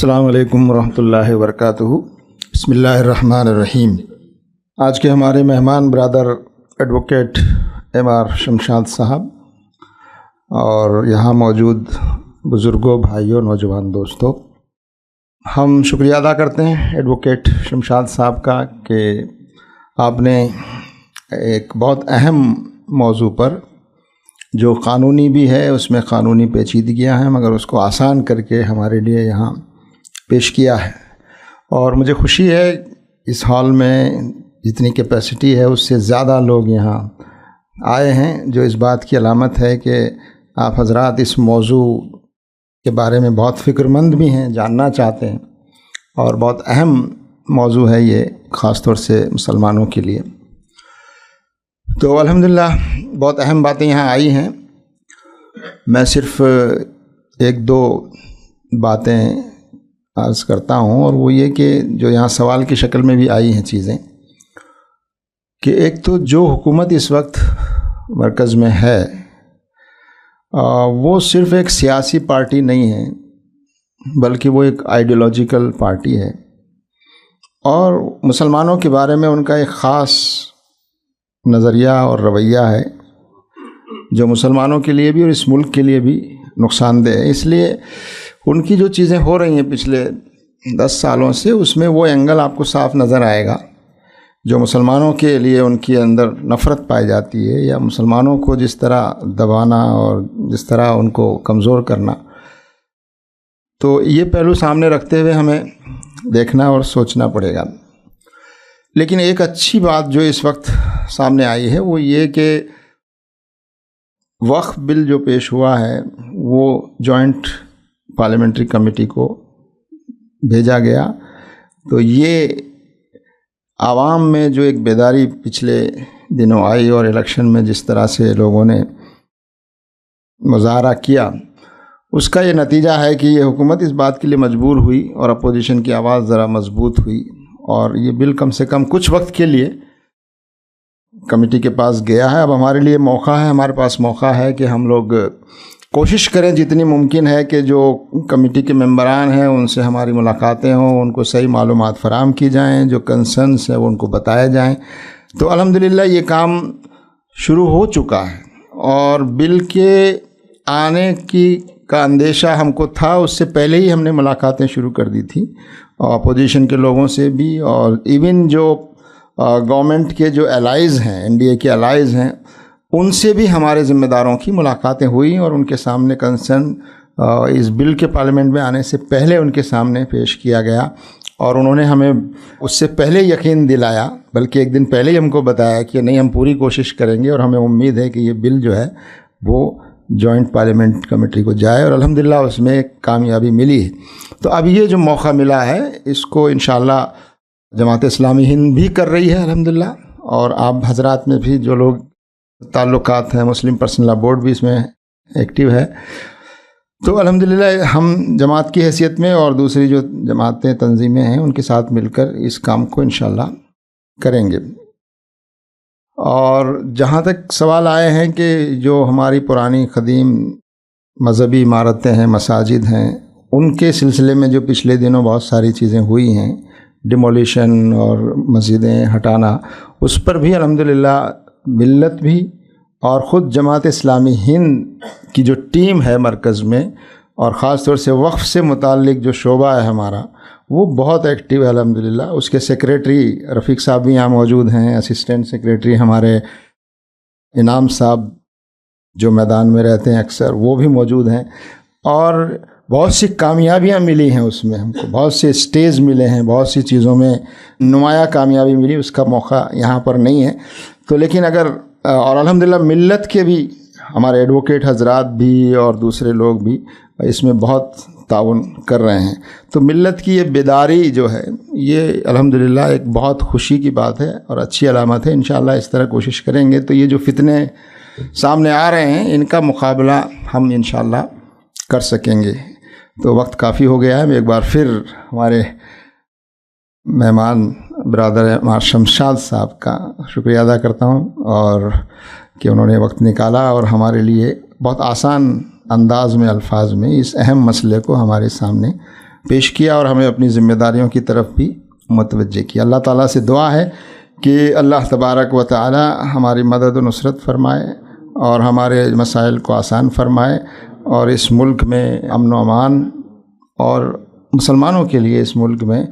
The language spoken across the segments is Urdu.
السلام علیکم ورحمۃ اللہ وبرکاتہ۔ بسم اللہ الرحمن الرحیم۔ آج کے ہمارے مہمان برادر ایڈوکیٹ ایم آر شمشاد صاحب اور یہاں موجود بزرگوں، بھائیوں، نوجوان دوستوں، ہم شکریہ ادا کرتے ہیں ایڈوکیٹ شمشاد صاحب کا کہ آپ نے ایک بہت اہم موضوع پر جو قانونی بھی ہے، اس میں قانونی پیچیدگیاں ہیں، مگر اس کو آسان کر کے ہمارے لیے یہاں پیش کیا ہے۔ اور مجھے خوشی ہے اس ہال میں جتنی کیپیسٹی ہے اس سے زیادہ لوگ یہاں آئے ہیں، جو اس بات کی علامت ہے کہ آپ حضرات اس موضوع کے بارے میں بہت فکر مند بھی ہیں، جاننا چاہتے ہیں، اور بہت اہم موضوع ہے یہ، خاص طور سے مسلمانوں کے لیے۔ تو الحمدللہ بہت اہم باتیں یہاں آئی ہیں۔ میں صرف ایک دو باتیں عرض کرتا ہوں، اور وہ یہ کہ جو یہاں سوال کی شکل میں بھی آئی ہیں چیزیں، کہ ایک تو جو حکومت اس وقت مرکز میں ہے وہ صرف ایک سیاسی پارٹی نہیں ہے، بلکہ وہ ایک آئیڈیالوجیکل پارٹی ہے، اور مسلمانوں کے بارے میں ان کا ایک خاص نظریہ اور رویہ ہے جو مسلمانوں کے لیے بھی اور اس ملک کے لیے بھی نقصان دہ ہے۔ اس لیے ان کی جو چیزیں ہو رہی ہیں پچھلے 10 سالوں سے، اس میں وہ اینگل آپ کو صاف نظر آئے گا جو مسلمانوں کے لیے ان کے اندر نفرت پائی جاتی ہے، یا مسلمانوں کو جس طرح دبانا اور جس طرح ان کو کمزور کرنا۔ تو یہ پہلو سامنے رکھتے ہوئے ہمیں دیکھنا اور سوچنا پڑے گا۔ لیکن ایک اچھی بات جو اس وقت سامنے آئی ہے وہ یہ کہ وقف بل جو پیش ہوا ہے وہ جوائنٹ پارلیمنٹری کمیٹی کو بھیجا گیا۔ تو یہ عوام میں جو ایک بیداری پچھلے دنوں آئی اور الیکشن میں جس طرح سے لوگوں نے مظاہرہ کیا، اس کا یہ نتیجہ ہے کہ یہ حکومت اس بات کے لیے مجبور ہوئی اور اپوزیشن کی آواز ذرا مضبوط ہوئی، اور یہ بل کم سے کم کچھ وقت کے لیے کمیٹی کے پاس گیا ہے۔ اب ہمارے لیے موقع ہے، ہمارے پاس موقع ہے کہ ہم لوگ کوشش کریں جتنی ممکن ہے کہ جو کمیٹی کے ممبران ہیں ان سے ہماری ملاقاتیں ہوں، ان کو صحیح معلومات فراہم کی جائیں، جو کنسرنس ہیں وہ ان کو بتائے جائیں۔ تو الحمدللہ یہ کام شروع ہو چکا ہے، اور بل کے آنے کا اندیشہ ہم کو تھا، اس سے پہلے ہی ہم نے ملاقاتیں شروع کر دی تھی، اور اپوزیشن کے لوگوں سے بھی، اور ایون جو گورنمنٹ کے جو الائز ہیں، این ڈی اے کے الائز ہیں، ان سے بھی ہمارے ذمہ داروں کی ملاقاتیں ہوئیں، اور ان کے سامنے کنسرن اس بل کے پارلیمنٹ میں آنے سے پہلے ان کے سامنے پیش کیا گیا، اور انہوں نے ہمیں اس سے پہلے یقین دلایا، بلکہ ایک دن پہلے ہی ہم کو بتایا کہ نہیں، ہم پوری کوشش کریں گے، اور ہمیں امید ہے کہ یہ بل جو ہے وہ جوائنٹ پارلیمنٹ کمیٹی کو جائے، اور الحمدللہ اس میں ایک کامیابی ملی ہے۔ تو اب یہ جو موقع ملا ہے اس کو انشاءاللہ جماعت اسلامی ہند بھی کر رہی ہے الحمدللہ، اور آپ حضرات میں بھی جو لوگ تعلقات ہیں، مسلم پرسنل لا بورڈ بھی اس میں ایکٹیو ہے۔ تو الحمدللہ ہم جماعت کی حیثیت میں اور دوسری جو جماعتیں، تنظیمیں ہیں، ان کے ساتھ مل کر اس کام کو انشاءاللہ کریں گے۔ اور جہاں تک سوال آئے ہیں کہ جو ہماری پرانی قدیم مذہبی عمارتیں ہیں، مساجد ہیں، ان کے سلسلے میں جو پچھلے دنوں بہت ساری چیزیں ہوئی ہیں، ڈیمولیشن اور مسجدیں ہٹانا، اس پر بھی الحمدللہ ملت بھی اور خود جماعت اسلامی ہند کی جو ٹیم ہے مرکز میں، اور خاص طور سے وقف سے متعلق جو شعبہ ہے ہمارا، وہ بہت ایکٹیو ہے الحمدللہ۔ اس کے سیکریٹری رفیق صاحب بھی یہاں موجود ہیں، اسسٹنٹ سیکریٹری ہمارے انعام صاحب جو میدان میں رہتے ہیں اکثر، وہ بھی موجود ہیں، اور بہت سی کامیابیاں ملی ہیں اس میں، ہم کو بہت سے اسٹیج ملے ہیں، بہت سی چیزوں میں نمایاں کامیابی ملی، اس کا موقع یہاں پر نہیں ہے۔ تو لیکن اور الحمدللہ ملت کے بھی ہمارے ایڈوکیٹ حضرات بھی اور دوسرے لوگ بھی اس میں بہت تعاون کر رہے ہیں۔ تو ملت کی یہ بیداری جو ہے، یہ الحمدللہ ایک بہت خوشی کی بات ہے اور اچھی علامت ہے۔ انشاءاللہ اس طرح کوشش کریں گے تو یہ جو فتنے سامنے آ رہے ہیں ان کا مقابلہ ہم انشاءاللہ کر سکیں گے۔ تو وقت کافی ہو گیا ہے، میں ایک بار پھر ہمارے مہمان برادر ایم آر شمشاد صاحب کا شکریہ ادا کرتا ہوں، اور کہ انہوں نے وقت نکالا اور ہمارے لیے بہت آسان انداز میں، الفاظ میں اس اہم مسئلے کو ہمارے سامنے پیش کیا اور ہمیں اپنی ذمہ داریوں کی طرف بھی متوجہ کیا۔ اللہ تعالیٰ سے دعا ہے کہ اللہ تبارک و تعالی ہماری مدد و نصرت فرمائے اور ہمارے مسائل کو آسان فرمائے، اور اس ملک میں امن و امان، اور مسلمانوں کے لیے اس ملک میں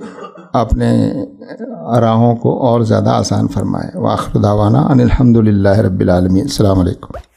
اپنے راہوں کو اور زیادہ آسان فرمائے۔ وآخر دعوانا ان الحمد للہ رب العالمین۔ السلام علیکم۔